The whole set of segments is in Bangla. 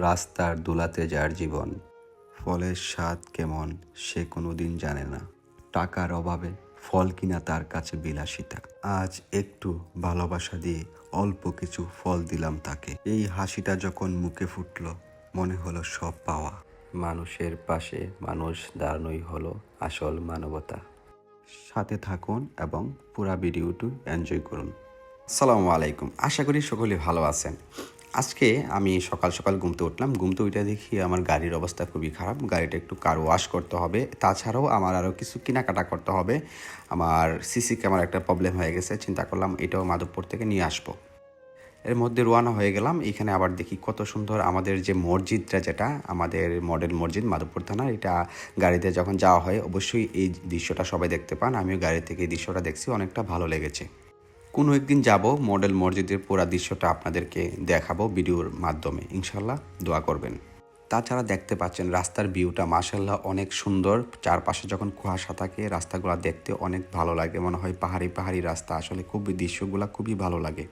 রাস্তার দুলাতে যার জীবন, ফলের স্বাদ কেমন সে কোনোদিন জানে না। টাকার অভাবে ফল কিনা তার কাছে বিলাসিতা। আজ একটু ভালোবাসা দিয়ে অল্প কিছু ফল দিলাম তাকে। এই হাসিটা যখন মুখে ফুটল, মনে হলো সব পাওয়া। মানুষের পাশে মানুষ দাঁড়ানোই হলো আসল মানবতা। সাথে থাকুন এবং পুরা ভিডিওটি এনজয় করুন। আসসালামু আলাইকুম, আশা করি সকলে ভালো আছেন। আজকে আমি সকাল সকাল ঘুমতে উঠলাম। ঘুমতে উঠে দেখি আমার গাড়ির অবস্থা খুবই খারাপ। গাড়িটা একটু কার ওয়াশ করতে হবে। তাছাড়াও আমার আরও কিছু কেনাকাটা করতে হবে। আমার সিসি ক্যামেরা একটা প্রবলেম হয়ে গেছে। চিন্তা করলাম এটাও মাধবপুর থেকে নিয়ে আসবো। এর মধ্যে রওনা হয়ে গেলাম। এখানে আবার দেখি কত সুন্দর আমাদের যে মসজিদটা, যেটা আমাদের মডেল মসজিদ মাধবপুর থানা, এটা গাড়িতে যখন যাওয়া হয় অবশ্যই এই দৃশ্যটা সবাই দেখতে পান। আমিও গাড়ি থেকে এই দৃশ্যটা দেখছি, অনেকটা ভালো লেগেছে। কোনো একদিন যাব মডেল মসজিদের পুরা দৃশ্যটা আপনাদেরকে দেখাবো ভিডিওর মাধ্যমে, ইনশাল্লাহ দোয়া করবেন। তাছাড়া দেখতে পাচ্ছেন রাস্তার ভিউটা মাশাআল্লাহ অনেক সুন্দর। চারপাশে যখন কুয়াশা থাকে রাস্তাগুলো দেখতে অনেক ভালো লাগে, মনে হয় পাহাড়ি পাহাড়ি রাস্তা। আসলে খুবই দৃশ্যগুলো খুবই ভালো লাগে।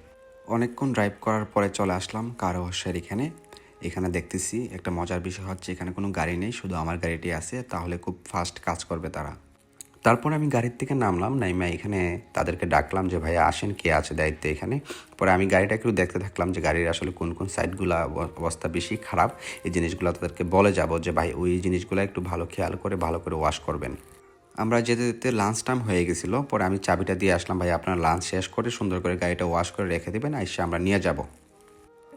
অনেকক্ষণ ড্রাইভ করার পরে চলে আসলাম কার ওয়াশের এখানে দেখতেছি একটা মজার বিষয় হচ্ছে এখানে কোনো গাড়ি নেই, শুধু আমার গাড়িটি আছে। তাহলে খুব ফাস্ট কাজ করবে তারা। তারপর আমি গাড়ির থেকে নামলাম, নাইমা এখানে তাদেরকে ডাকলাম যে ভাইয়া আসেন, কে আছে দায়িত্বে এখানে। পরে আমি গাড়িটা একটু দেখতে থাকলাম যে গাড়ির আসলে কোন কোন সাইডগুলো অবস্থা বেশি খারাপ। এই জিনিসগুলো তাদেরকে বলে যাব যে ভাই ওই জিনিসগুলো একটু ভালো খেয়াল করে ভালো করে ওয়াশ করবেন। আমরা যেতে যেতে লাঞ্চ টাইম হয়ে গেছিলো। পরে আমি চাবিটা দিয়ে আসলাম, ভাই আপনার লাঞ্চ শেষ করে সুন্দর করে গাড়িটা ওয়াশ করে রেখে দেবেন, এসে আমরা নিয়ে যাব।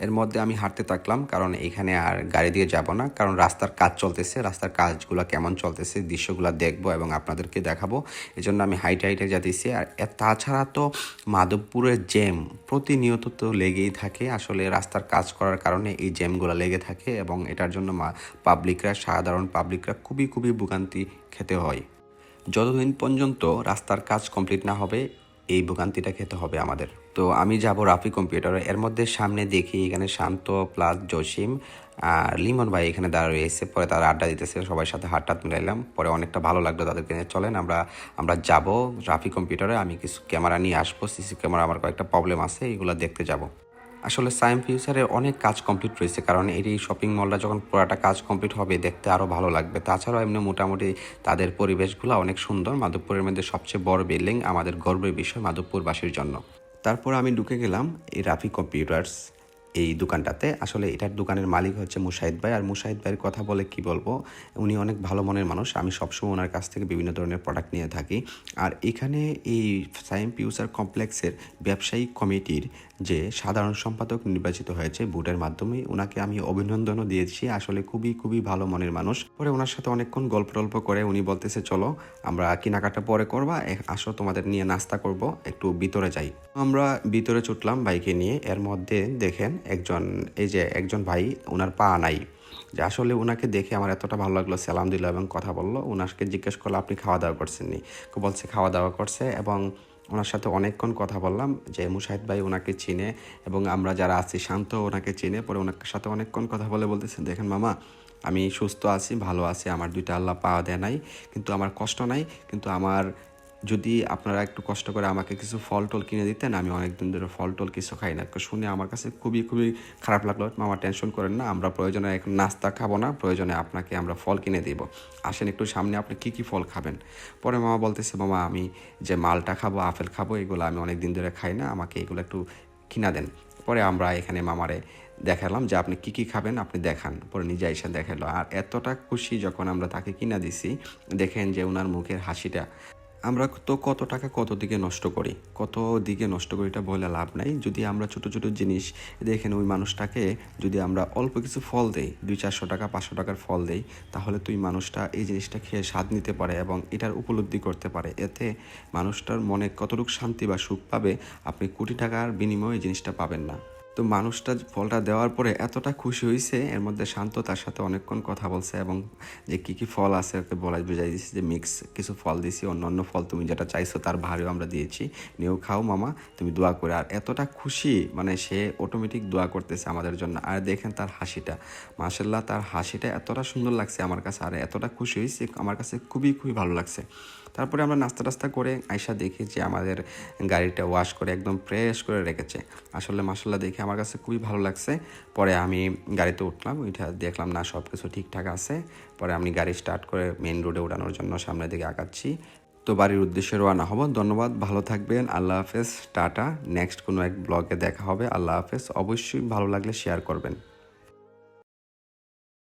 এর মধ্যে আমি হাঁটতে থাকলাম, কারণ এখানে আর গাড়ি দিয়ে যাব না, কারণ রাস্তার কাজ চলতেছে। রাস্তার কাজগুলো কেমন চলতেছে দৃশ্যগুলো দেখবো এবং আপনাদেরকে দেখাবো। এই জন্য আমি হাইটে হাইটে যাতেছি। আর তাছাড়া তো মাধবপুরের জ্যাম প্রতিনিয়ত তো লেগেই থাকে। আসলে রাস্তার কাজ করার কারণে এই জ্যামগুলো লেগে থাকে এবং এটার জন্য সাধারণ পাবলিকরা খুবই খুবই ভোগান্তি খেতে হয়। যতদিন পর্যন্ত রাস্তার কাজ কমপ্লিট না হবে এই ভোগান্তিটা খেতে হবে আমাদের। তো আমি যাব রাফি কম্পিউটারে। এর মধ্যে সামনে দেখি এখানে শান্ত প্লাস জসিম আর লিমন ভাই এখানে দাঁড়িয়ে রয়েছে। পরে তারা আড্ডা দিতেছে, সবার সাথে হাত মিলাইলাম। পরে অনেকটা ভালো লাগলো তাদেরকে নিয়ে। চলেন আমরা যাব রাফি কম্পিউটারে। আমি কিছু ক্যামেরা নিয়ে আসবো, সিসি ক্যামেরা আমার কয়েকটা প্রবলেম আছে, এগুলো দেখতে যাব। আসলে সাইম ফিউচারের অনেক কাজ কমপ্লিট রয়েছে, কারণ এই শপিং মলটা যখন পুরাটা কাজ কমপ্লিট হবে দেখতে আরও ভালো লাগবে। তাছাড়াও এমনি মোটামুটি তাদের পরিবেশগুলো অনেক সুন্দর। মাধবপুরের মধ্যে সবচেয়ে বড় বিল্ডিং, আমাদের গর্বের বিষয় মাধবপুরবাসীর জন্য। তারপর আমি ঢুকে গেলাম এই রাফি কম্পিউটার্স এই দোকানটাতে। আসলে এটার দোকানের মালিক হচ্ছে মুশাহিদ ভাই। আর মুশাহিদ ভাইয়ের কথা বলে কি বলবো, উনি অনেক ভালো মনের মানুষ। আমি সবসময় ওনার কাছ থেকে বিভিন্ন ধরনের প্রোডাক্ট নিয়ে থাকি। আর এখানে এই সাইম ফিউচার কমপ্লেক্সের ব্যবসায়িক কমিটির যে সাধারণ সম্পাদক নির্বাচিত হয়েছে ভোটের মাধ্যমে, ওনাকে আমি অভিনন্দনও দিয়েছি। আসলে খুবই খুবই ভালো মনের মানুষ। পরে ওনার সাথে অনেকক্ষণ গল্প টল্প করে উনি বলতেছে চলো আমরা কেনাকাটা পরে করবা, আসো তোমাদের নিয়ে নাস্তা করব, একটু ভিতরে যাই। আমরা ভিতরে ছুটলাম বাইকে নিয়ে। এর মধ্যে দেখেন একজন ভাই, ওনার পা নাই। যে আসলে ওনাকে দেখে আমার এতটা ভালো লাগলো, সালাম দিল এবং কথা বললো। ওনাকে জিজ্ঞেস করলো আপনি খাওয়া দাওয়া করছেন নি? বলছে খাওয়া দাওয়া করছে। এবং ওনার সাথে অনেকক্ষণ কথা বললাম যে মুশাহিদ ভাই ওনাকে চিনে এবং আমরা যারা আছি শান্ত ওনাকে চিনে। পরে ওনার সাথে অনেকক্ষণ কথা বলতেছে দেখেন মামা, আমি সুস্থ আছি, ভালো আছি, আমার দুইটা আল্লাহ পাওয়া দেয় নাই, কিন্তু আমার কষ্ট নাই। কিন্তু আমার যদি আপনারা একটু কষ্ট করে আমাকে কিছু ফল টল কিনে দিতেন, আমি অনেকদিন ধরে ফল টল কিছু খাই না। শুনে আমার কাছে খুবই খুবই খারাপ লাগলো। মামা টেনশন করেন না, আমরা প্রয়োজনে এখন নাস্তা খাবো না, প্রয়োজনে আপনাকে আমরা ফল কিনে দিব। আসেন একটু সামনে, আপনি কী কী ফল খাবেন? পরে মামা বলতেছে মামা আমি যে মালটা খাবো, আপেল খাবো, এগুলো আমি অনেক দিন ধরে খাই না, আমাকে এগুলো একটু কিনা দেন। পরে আমরা এখানে মামারে দেখালাম যে আপনি কী কী খাবেন আপনি দেখান। পরে নিজে এসে দেখালো। আর এতটা খুশি যখন আমরা তাকে কিনা দিছি, দেখেন যে ওনার মুখের হাসিটা। আমরা তো কত টাকা কত দিকে নষ্ট করি, এটা বলে লাভ নাই। যদি আমরা ছোটো ছোটো জিনিস দেখেন, ওই মানুষটাকে যদি আমরা অল্প কিছু ফল দেই, 200-400 টাকা 500 টাকার ফল দেই, তাহলে তো ওই মানুষটা এই জিনিসটা খেয়ে স্বাদ নিতে পারে এবং এটার উপলব্ধি করতে পারে। এতে মানুষটার মনে কতটুকু শান্তি বা সুখ পাবে, আপনি কোটি টাকার বিনিময়ে এই জিনিসটা পাবেন না। তো মানুষটা ফলটা দেওয়ার পরে এতটা খুশি হয়েছে। এর মধ্যে শান্ত তার সাথে অনেকক্ষণ কথা বলছে এবং যে কী কী ফল আছে ওকে বুঝাই দিয়েছি যে মিক্স কিছু ফল দিয়েছি, অন্য ফল তুমি যেটা চাইছো তার ভারেও আমরা দিয়েছি, নিয়েও খাও মামা, তুমি দোয়া করে। আর এতটা খুশি, মানে সে অটোমেটিক দোয়া করতেছে আমাদের জন্য। আর দেখেন তার হাসিটা, মাশাআল্লাহ তার হাসিটা এতটা সুন্দর লাগছে আমার কাছে, আর এতটা খুশি হয়েছে আমার কাছে, খুবই খুবই ভালো লাগছে। তারপরে আমরা নাস্তা টাস্তা করে আইসা দেখি যে আমাদের গাড়িটা ওয়াশ করে একদম ফ্রেশ করে রেখেছে। আসলে মাসাল্লাহ দেখে আমার কাছে খুবই ভালো লাগছে। পরে আমি গাড়িতে উঠলাম, উঠে দেখলাম না সব কিছু ঠিকঠাক আছে। পরে আমি গাড়ি স্টার্ট করে মেইন রোডে ওঠানোর জন্য সামনের দিকে আগাচ্ছি। তো বাড়ির উদ্দেশ্যে রওনা হব। ধন্যবাদ, ভালো থাকবেন, আল্লাহ হাফেজ, টাটা। নেক্সট কোনো এক ব্লগে দেখা হবে। আল্লাহ হাফেজ। অবশ্যই ভালো লাগলে শেয়ার করবেন।